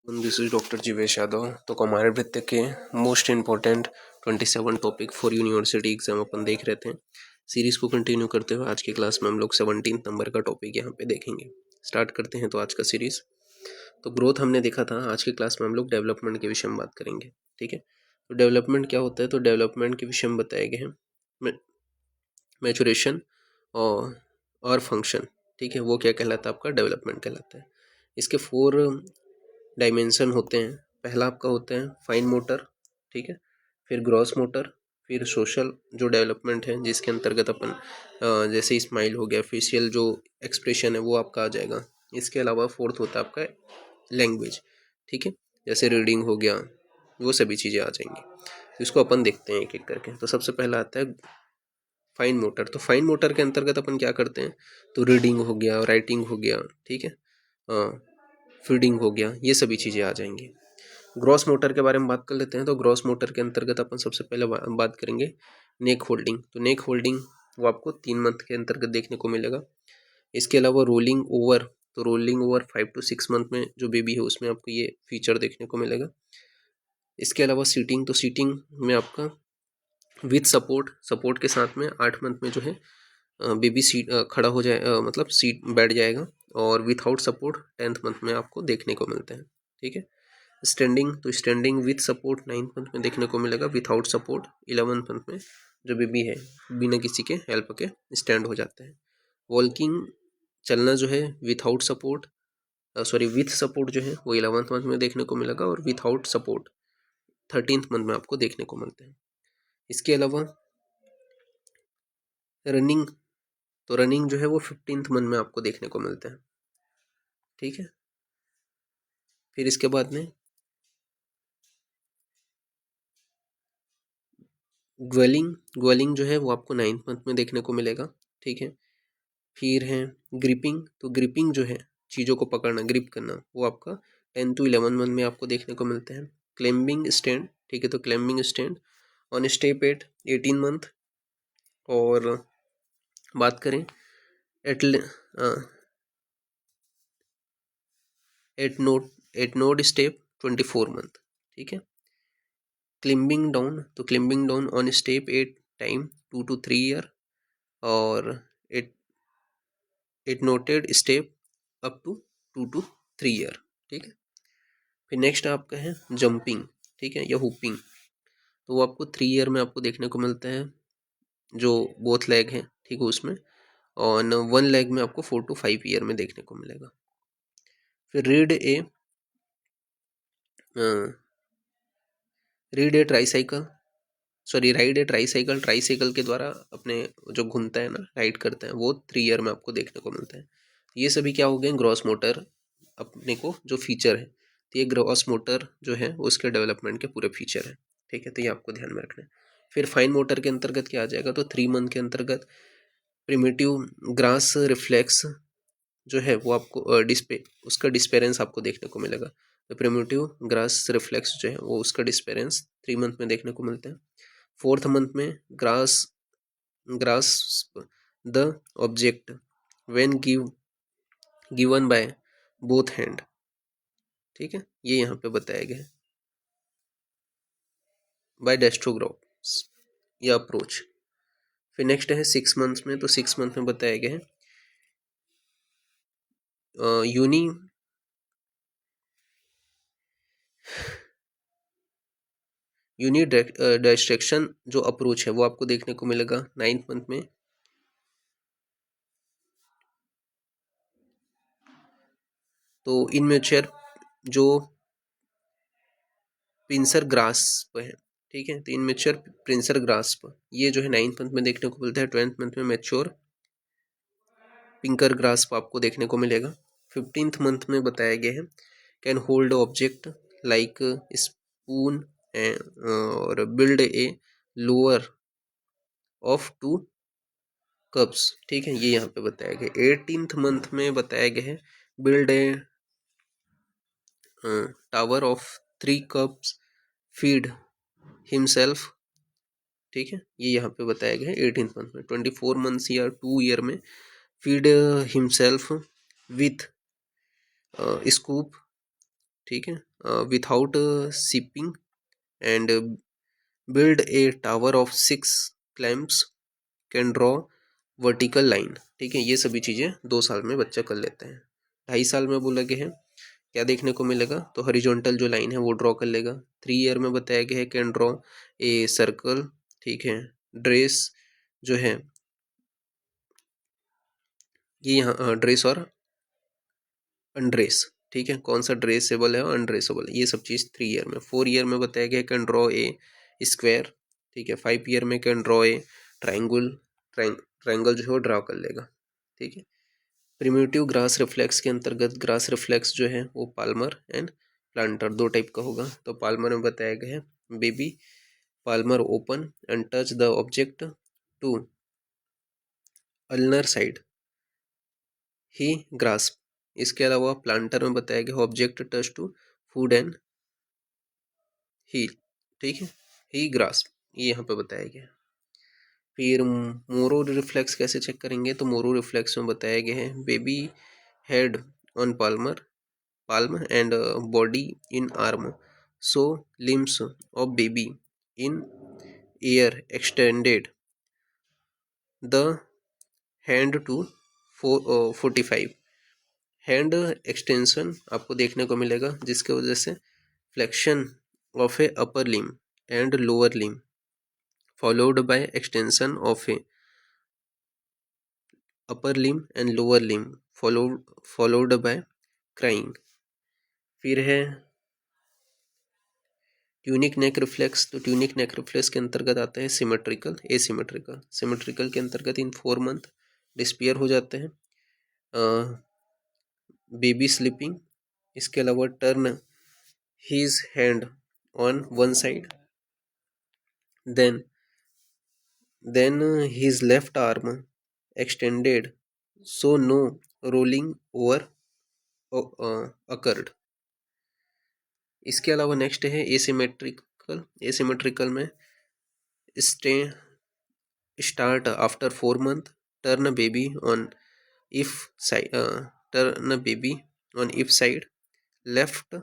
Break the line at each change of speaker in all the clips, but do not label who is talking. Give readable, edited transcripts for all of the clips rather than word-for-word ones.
This is doctor Jeevesh Yadav. तो कुमार वृत्त के most important 27 topic for university exam अपन देख रहे थे। सीरीज को कंटिन्यू करते हुए आज की क्लास में हम लोग 17 नंबर का टॉपिक यहाँ पे देखेंगे। स्टार्ट करते हैं तो आज का सीरीज। तो ग्रोथ हमने देखा था। आज की क्लास में हम लोग डेवलपमेंट के विषय में बात करेंगे। ठीक है, तो डेवलपमेंट क्या होता है, तो डेवलपमेंट के विषय में बताए गए हैं मैचुरेशन और फंक्शन। ठीक है, वो क्या कहलाता है, आपका डेवलपमेंट कहलाता है। इसके 4 डायमेंशन होते हैं। पहला आपका होता है फाइन मोटर, ठीक है, फिर ग्रॉस मोटर, फिर सोशल जो डेवलपमेंट है जिसके अंतर्गत अपन जैसे स्माइल हो गया, फेशियल जो एक्सप्रेशन है वो आपका आ जाएगा। इसके अलावा फोर्थ होता है आपका लैंग्वेज, ठीक है, जैसे रीडिंग हो गया, वो सभी चीज़ें आ जाएंगी। तो इसको अपन देखते हैं एक एक करके। तो सबसे पहला आता है फाइन मोटर। तो फाइन मोटर के अंतर्गत अपन क्या करते हैं, तो रीडिंग हो गया, राइटिंग हो गया, ठीक है, फीडिंग हो गया, ये सभी चीज़ें आ जाएंगी। ग्रॉस मोटर के बारे में बात कर लेते हैं। तो ग्रॉस मोटर के अंतर्गत अपन सबसे पहले बात करेंगे नेक होल्डिंग। तो नेक होल्डिंग वो आपको 3 मंथ के अंतर्गत देखने को मिलेगा। इसके अलावा रोलिंग ओवर, तो रोलिंग ओवर 5 to 6 मंथ में जो बेबी है उसमें आपको ये फीचर देखने को मिलेगा। इसके अलावा सीटिंग, तो सीटिंग में आपका विथ सपोर्ट के साथ में 8 मंथ में जो है बेबी सीट खड़ा हो जाए, मतलब सीट बैठ जाएगा। और विथआउट सपोर्ट 10th मंथ में आपको देखने को मिलते हैं। ठीक है, स्टैंडिंग, तो standing with support 9th month में देखने को मिलेगा, विथआउट सपोर्ट 11th मंथ में जो बेबी है बिना किसी के हेल्प के स्टैंड हो जाता है। वॉकिंग, चलना जो है विथआउट सपोर्ट, विथ सपोर्ट जो है वो 11th मंथ में देखने को मिलेगा, और विथआउट सपोर्ट 13th मंथ में आपको देखने को मिलते हैं। इसके अलावा रनिंग, तो रनिंग जो है वो 15th मंथ में आपको देखने को मिलता है। ठीक है, फिर इसके बाद में ग्वेलिंग जो है वो आपको 9th मंथ में देखने को मिलेगा। ठीक है, फिर है ग्रिपिंग, तो ग्रिपिंग जो है चीज़ों को पकड़ना, ग्रिप करना, वो आपका 10 to 11 मंथ में आपको देखने को मिलते हैं। क्लाइंबिंग स्टैंड, ठीक है, तो climbing stand on step at 18 month. और बात करें at at node step 24 month. ठीक है, क्लिम्बिंग डाउन, तो climbing down on step at time 2 to 3 year. और it noted step up to 2 to 3 year. ठीक है, फिर नेक्स्ट आपका है जंपिंग, ठीक है, या हुपिंग, तो वो आपको 3 ईयर में आपको देखने को मिलता है, जो बोथ लेग है, ठीक है, उसमें। और 1 लेग में आपको 4 to 5 ईयर में देखने को मिलेगा। फिर राइड ए ट्राईसाइकिल के द्वारा अपने जो घूमता है ना, राइड करता है, वो 3 ईयर में आपको देखने को मिलता है। ये सभी क्या हो गए, ग्रॉस मोटर अपने को जो फीचर है, तो ये ग्रॉस मोटर जो है उसके डेवलपमेंट के पूरे फीचर है। ठीक है, तो ये आपको ध्यान में रखना है। फिर फाइन मोटर के अंतर्गत क्या आ जाएगा, तो 3 मंथ के अंतर्गत प्रिमिटिव ग्रास रिफ्लेक्स जो है वो आपको उसका डिस्पेरेंस आपको देखने को मिलेगा। तो प्रिमिटिव ग्रास रिफ्लेक्स जो है वो उसका डिस्पेरेंस 3 मंथ में देखने को मिलता है। 4th मंथ में grass the object when given by both hand. ठीक है, ये यहाँ पे बताया गया है बाय डेस्ट्रोग्राफ्स या अप्रोच। फिर नेक्स्ट है 6 मंथ्स में, तो 6 मंथ में बताया गया है यूनी डायस्ट्रेक्शन जो अप्रोच है वो आपको देखने को मिलेगा 9th मंथ में। तो इनमेच्योर जो पिंसर ग्रास्प है, ठीक है, तो इनमेच्योर पिंसर ग्रास्प ये जो है 9th मंथ में देखने को मिलता है। 12th मंथ में मैच्योर पिंकर ग्रास्प आपको देखने को मिलेगा। 15th मंथ में बताया गया है can hold object like spoon और build a lower of 2 cups. ठीक है, ये यहाँ पे बताया गया। 18th मंथ में बताया गया है build a tower of 3 cups feed himself. ठीक है, ये यहाँ पे बताया गया है 18th मंथ में। 24 मंथ्स या 2 ईयर में फीड हिमसेल्फ विथ स्कूप, ठीक है, without seeping and build a tower of 6 clamps, can draw vertical line। ठीक है, ये सभी चीज़ें 2 साल में बच्चा कर लेता है। 2.5 साल में बोला गया है क्या देखने को मिलेगा, तो हॉरिजॉन्टल जो लाइन है वो ड्रॉ कर लेगा। 3 ईयर में बताया गया है कैन ड्रॉ ए सर्कल। ठीक है, ड्रेस जो है ये यहाँ ड्रेस और अनड्रेस। ठीक है, कौन सा ड्रेसेबल है और अनड्रेसेबल है, ये सब चीज़ 3 ईयर में। 4 ईयर में बताया गया कैन ड्रॉ ए स्क्वायर। ठीक है, 5 ईयर में can draw a triangle. Triangle जो है वो ड्रॉ कर लेगा। ठीक है, प्रिमिटिव ग्रास रिफ्लेक्स के अंतर्गत ग्रास रिफ्लेक्स जो है वो पाल्मर एंड प्लांटर 2 टाइप का होगा। तो पाल्मर में बताया गया है baby palmar open and touch the object to ulnar side he grasp. इसके अलावा प्लांटर में बताया गया object touch to food and he. ठीक है, ही ग्रास्प, ये यहाँ पे बताया गया। फिर मोरो रिफ्लेक्स कैसे चेक करेंगे, तो मोरो रिफ्लेक्स में बताया गया है baby head on palm and body in arm, so limbs of baby in air extended the hand to 45। Hand extension आपको देखने को मिलेगा जिसके वजह से flexion of A upper limb and lower limb followed by extension of A upper limb and lower limb followed by crying. फिर है tunic नेक reflex. तो ट्यूनिक नेक रिफ्लेक्स के अंतर्गत आता है सिमेट्रिकल एसिमेट्रिकल। सिमेट्रिकल के अंतर्गत इन 4 मंथ डिस्पियर हो जाते हैं। बेबी स्लीपिंग, इसके अलावा turn his hand on one side, then his left arm extended so no rolling over occurred. इसके अलावा नेक्स्ट है एसिमेट्रिकल। एसिमेट्रिकल में stay start after 4 month, turn baby on if side, turn baby on if side, left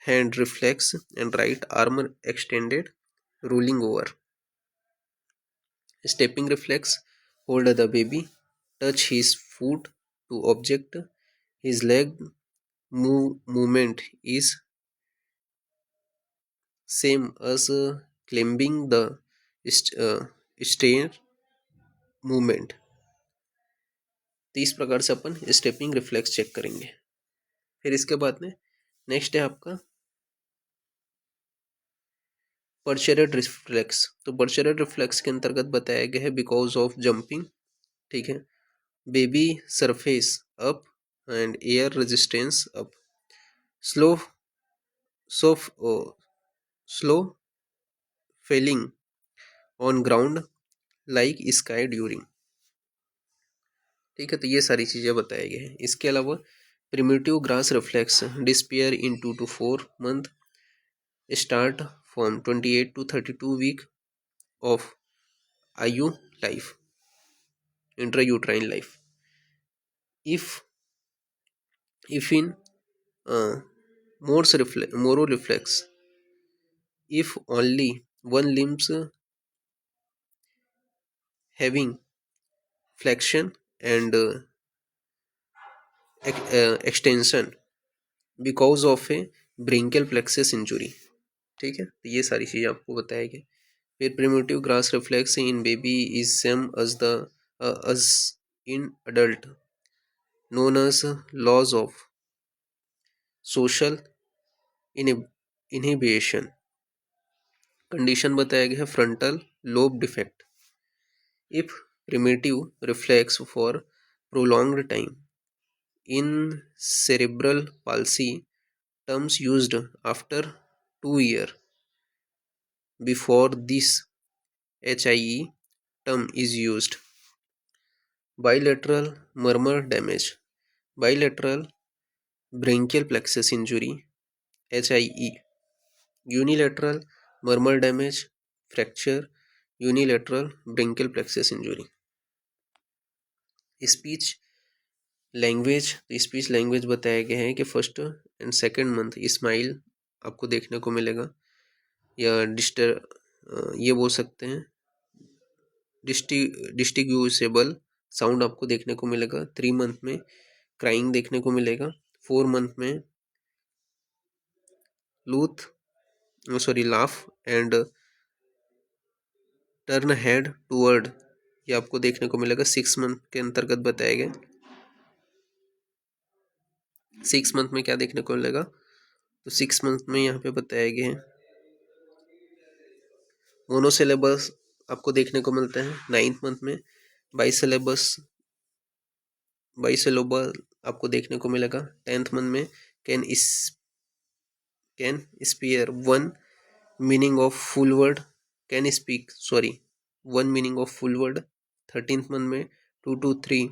hand reflex and right arm extended rolling over। Stepping reflex, hold the baby, touch his foot to object, his leg movement is same as climbing the stair movement। तो इस प्रकार से अपन stepping reflex check करेंगे। फिर इसके बाद में next है आपका पर्चेरेट रिफ्लेक्स। तो पर्चेरेट रिफ्लेक्स के अंतर्गत बताया गया है बिकॉज ऑफ जंपिंग। ठीक है, baby surface up and air resistance up, slow slow falling on ground like sky during. ठीक है, तो ये सारी चीज़ें बताई गई हैं। इसके अलावा primitive grass reflex despair in 2 to 4 month, start from 28 to 32 week of IU life, intrauterine life। If in Moro reflex, if only one limbs having flexion and extension because of a brachial plexus injury। ठीक है, तो ये सारी चीज़ें आपको बताएगी। फिर primitive grass reflex in baby is same as in adult, known as laws of social inhibition। Condition बताया गया है frontal lobe defect. If primitive reflex for prolonged time in cerebral palsy, terms used after 2 years, before this HIE term is used। Bilateral murmur damage, bilateral brachial plexus injury HIE, unilateral murmur damage, fracture, unilateral brachial plexus injury। Speech language, तो speech language बताया गया है कि first and second month smile आपको देखने को मिलेगा, या ये बोल सकते हैं डिस्टिंग्विशेबल साउंड आपको देखने को मिलेगा। 3 मंथ में क्राइंग देखने को मिलेगा। 4 मंथ में laugh and turn head toward, ये आपको देखने को मिलेगा। 6 मंथ के अंतर्गत बताए गए। 6 मंथ में क्या देखने को मिलेगा, तो 6 मंथ में यहाँ पे बताए गए हैं मोनोसिलेबस आपको देखने को मिलता है। 9th मंथ में बाइसिलेबल आपको देखने को मिलेगा। 10th मंथ में can sphere one meaning of full word, can speak one meaning of full word. 13th month में 2 to 3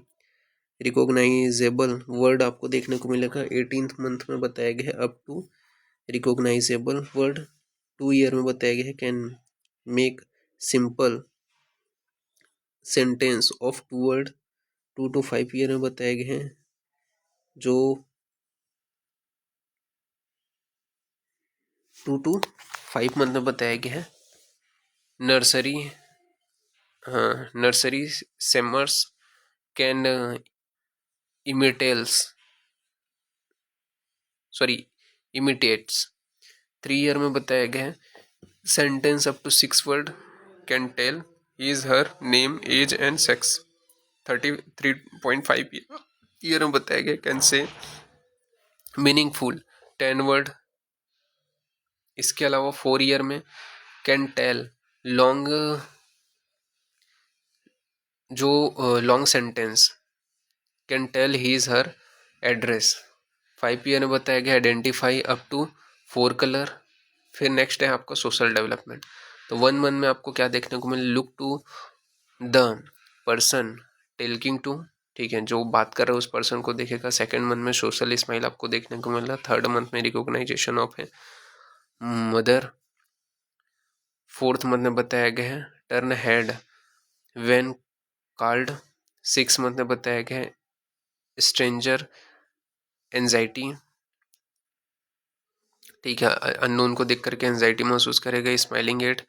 रिकॉग्नाइजेबल वर्ड आपको देखने को मिलेगा। 18th मंथ में बताया गया है up to recognisable word. 2 year में बताया गया है can make simple sentence of 2 word. 2 to 5 year में बताए गए हैं जो 2 to 5 मंथ में बताया गया है नर्सरी सेमर्स कैन इमिटेट्स। 3 ईयर में बताया गया है sentence up to 6 word can tell his her name age and sex. 33.5 year में बताया गया कैन से मीनिंगफुल 10 वर्ड। इसके अलावा 4 ईयर में can tell long sentence can tell his her address. 5 year में बताया गया आइडेंटिफाई अप टू 4 कलर। फिर नेक्स्ट है आपका सोशल डेवलपमेंट। तो 1 मंथ में आपको क्या देखने को मिले, look to the person talking to, ठीक है, जो बात कर रहा है उस पर्सन को देखेगा। 2nd मंथ में सोशल स्माइल आपको देखने को मिल रहा। 3rd मंथ में रिकॉग्नाइजेशन ऑफ है मदर। 4th मंथ में बताया गया है turn head when called. 6 month में बताया गया है स्ट्रेंजर एंजाइटी, ठीक है, अननोन को देख करके एंजाइटी महसूस करेगा। Smiling at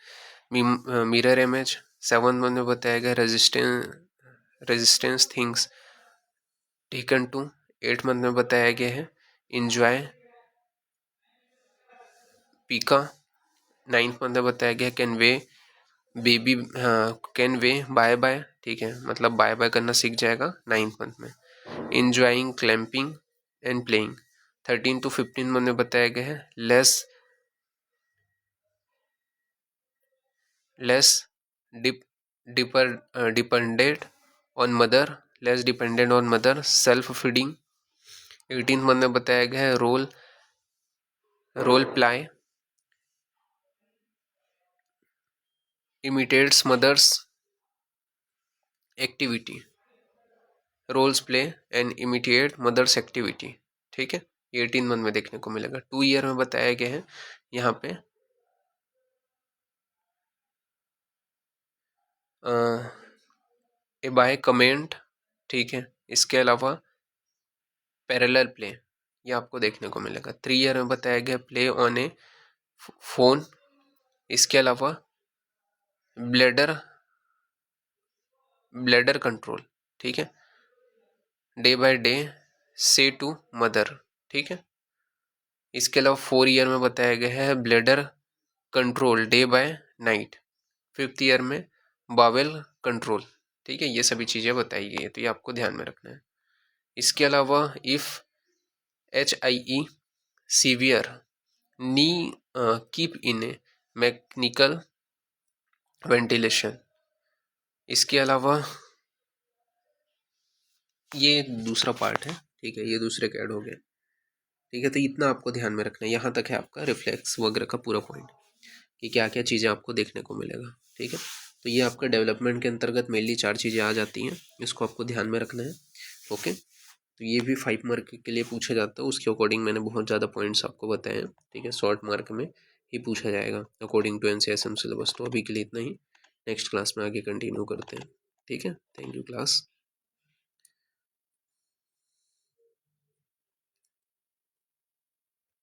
mirror image. 7th month में बताया गया resistance things taken to. 8th month में बताया गया है इंजॉय पीका। 9th मंथ में बताया गया कैन वे बाय बाय, ठीक है, मतलब बाय बाय करना सीख जाएगा 9th मंथ में। Enjoying clamping and playing. 13 to 15 month में बताया गया है less dependent on mother self feeding. 18 month में बताया गया है role play imitates mother's activity. Roles play and imitate mother's activity, ठीक है, 18 मंथ में देखने को मिलेगा। 2 ईयर में बताया गया है यहाँ पे ए बाय कमेंट, ठीक है। इसके अलावा पैरेलल प्ले ये आपको देखने को मिलेगा। 3 ईयर में बताया गया प्ले ऑन ए फोन। इसके अलावा ब्लैडर कंट्रोल, ठीक है, डे बाय डे से टू मदर, ठीक है। इसके अलावा 4 ईयर में बताया गया है bladder control day by night. 5th year में बावेल कंट्रोल, ठीक है, ये सभी चीज़ें बताई गई है, तो ये आपको ध्यान में रखना है। इसके अलावा if HIE severe knee keep in A mechanical ventilation. इसके अलावा ये दूसरा पार्ट है, ठीक है, ये दूसरे कैड हो गए, ठीक है। तो इतना आपको ध्यान में रखना है। यहाँ तक है आपका रिफ्लेक्स वगैरह का पूरा पॉइंट कि क्या क्या चीज़ें आपको देखने को मिलेगा, ठीक है। तो ये आपका डेवलपमेंट के अंतर्गत मेनली 4 चीज़ें आ जाती हैं, इसको आपको ध्यान में रखना है, ओके। तो ये भी 5 मार्क के लिए पूछा जाता है, उसके अकॉर्डिंग मैंने बहुत ज़्यादा पॉइंट्स आपको बताए हैं, ठीक है। शॉर्ट मार्क में ही पूछा जाएगा अकॉर्डिंग टू NCSM सिलेबस। तो अभी के लिए इतना ही, नेक्स्ट क्लास में आगे कंटिन्यू करते हैं, ठीक है। Thank you class.